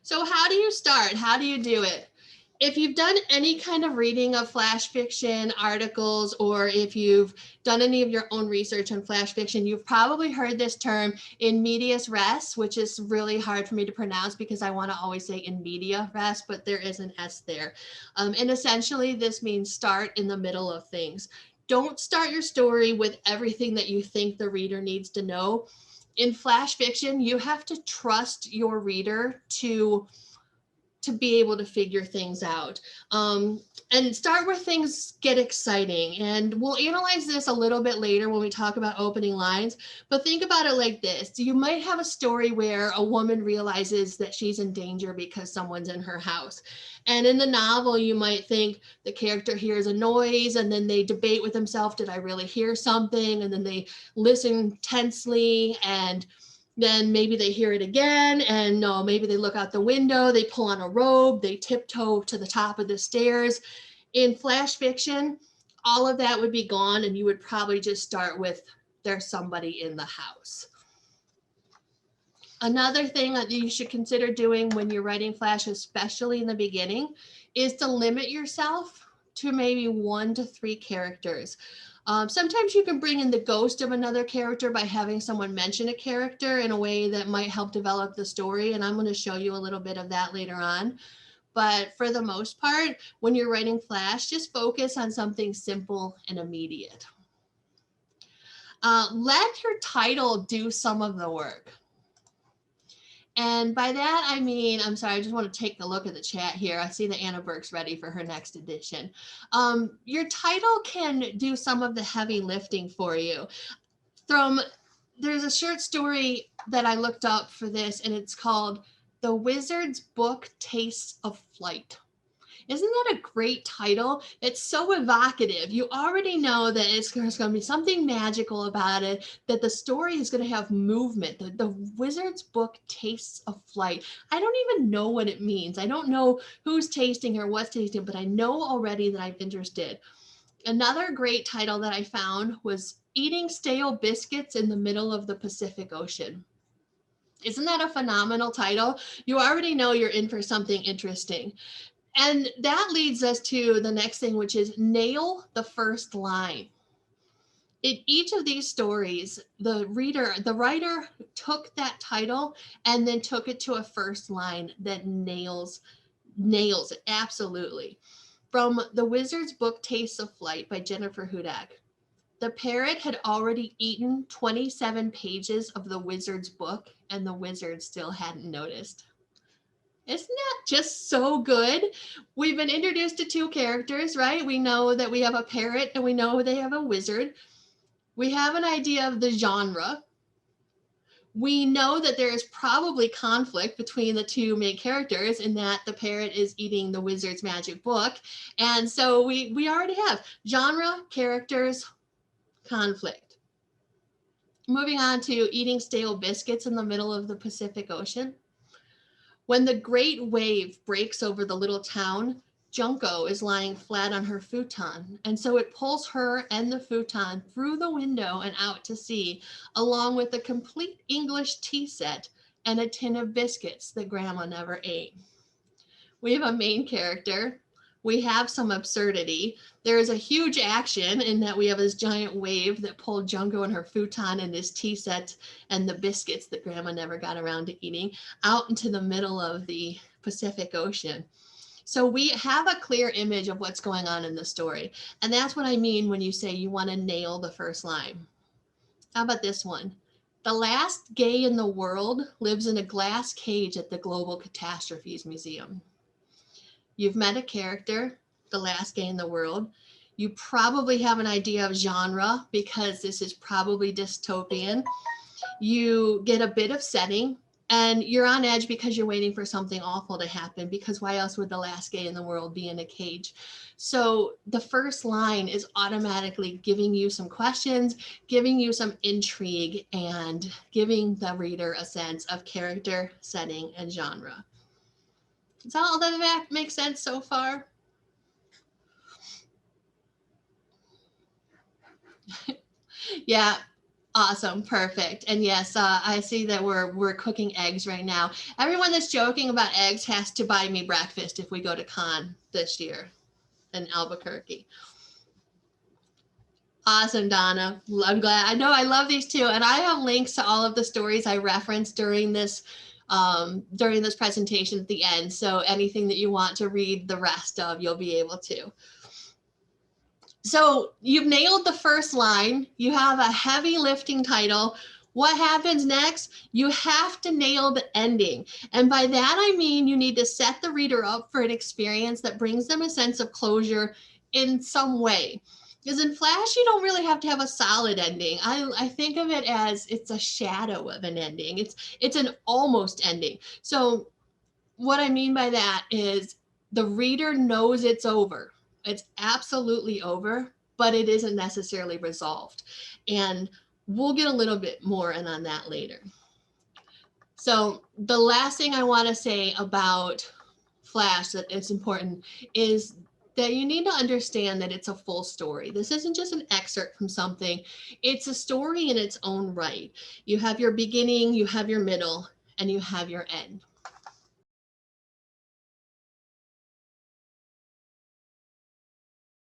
So how do you start? How do you do it? If you've done any kind of reading of flash fiction articles, or if you've done any of your own research on flash fiction, you've probably heard this term in medias res, which is really hard for me to pronounce because I want to always say in media res, but there is an S there. And essentially this means start in the middle of things. Don't start your story with everything that you think the reader needs to know. In flash fiction, you have to trust your reader to be able to figure things out, and start where things get exciting. And we'll analyze this a little bit later when we talk about opening lines, but think about it like this. You might have a story where a woman realizes that she's in danger because someone's in her house. And in the novel, you might think the character hears a noise and then they debate with themselves, did I really hear something? And then they listen tensely, and then maybe they hear it again, and no, maybe they look out the window, they pull on a robe, they tiptoe to the top of the stairs. In flash fiction, all of that would be gone, and you would probably just start with there's somebody in the house. Another thing that you should consider doing when you're writing flash, especially in the beginning, is to limit yourself to maybe 1 to 3 characters. Sometimes you can bring in the ghost of another character by having someone mention a character in a way that might help develop the story. And I'm going to show you a little bit of that later on. But for the most part, when you're writing flash, just focus on something simple and immediate. Let your title do some of the work. And by that, I mean, I'm sorry, I just want to take a look at the chat here. I see that Anna Burke's ready for her next edition. Your title can do some of the heavy lifting for you. There's a short story that I looked up for this, and it's called The Wizard's Book Tastes of Flight. Isn't that a great title? It's so evocative. You already know that there's going to be something magical about it, that the story is going to have movement. The Wizard's Book Tastes of Flight. I don't even know what it means. I don't know who's tasting or what's tasting, but I know already that I'm interested. Another great title that I found was Eating Stale Biscuits in the Middle of the Pacific Ocean. Isn't that a phenomenal title? You already know you're in for something interesting. And that leads us to the next thing, which is nail the first line. In each of these stories, the writer took that title and then took it to a first line that nails it absolutely. From The Wizard's Book Tastes of Flight by Jennifer Hudak. The parrot had already eaten 27 pages of the wizard's book, and the wizard still hadn't noticed. Isn't that just so good? We've been introduced to 2 characters, right? We know that we have a parrot and we know they have a wizard. We have an idea of the genre. We know that there is probably conflict between the 2 main characters in that the parrot is eating the wizard's magic book. And so we already have genre, characters, conflict. Moving on to eating stale biscuits in the middle of the Pacific Ocean. When the great wave breaks over the little town, Junko is lying flat on her futon, and so it pulls her and the futon through the window and out to sea, along with a complete English tea set and a tin of biscuits that Grandma never ate. We have a main character. We have some absurdity. There is a huge action in that we have this giant wave that pulled Junko and her futon and this tea set and the biscuits that Grandma never got around to eating out into the middle of the Pacific Ocean. So we have a clear image of what's going on in the story. And that's what I mean when you say you want to nail the first line. How about this one? The last gay in the world lives in a glass cage at the Global Catastrophes Museum. You've met a character, the last gay in the world. You probably have an idea of genre because this is probably dystopian. You get a bit of setting and you're on edge because you're waiting for something awful to happen, because why else would the last gay in the world be in a cage? So the first line is automatically giving you some questions, giving you some intrigue, and giving the reader a sense of character, setting, and genre. Does all that make sense so far? Yeah, Awesome, perfect. And yes, I see that we're cooking eggs right now. Everyone that's joking about eggs has to buy me breakfast if we go to con this year in Albuquerque. Awesome, Donna. I'm glad. I know I love these too, and I have links to all of the stories I referenced during this presentation at the end. So anything that you want to read the rest of, you'll be able to. So you've nailed the first line. You have a heavy lifting title. What happens next? You have to nail the ending. And by that, I mean you need to set the reader up for an experience that brings them a sense of closure in some way. Because in Flash, you don't really have to have a solid ending. I think of it as it's a shadow of an ending. It's an almost ending. So what I mean by that is the reader knows it's over. It's absolutely over, but it isn't necessarily resolved. And we'll get a little bit more in on that later. So the last thing I want to say about Flash that is important is that you need to understand that it's a full story. This isn't just an excerpt from something. It's a story in its own right. You have your beginning, you have your middle, and you have your end.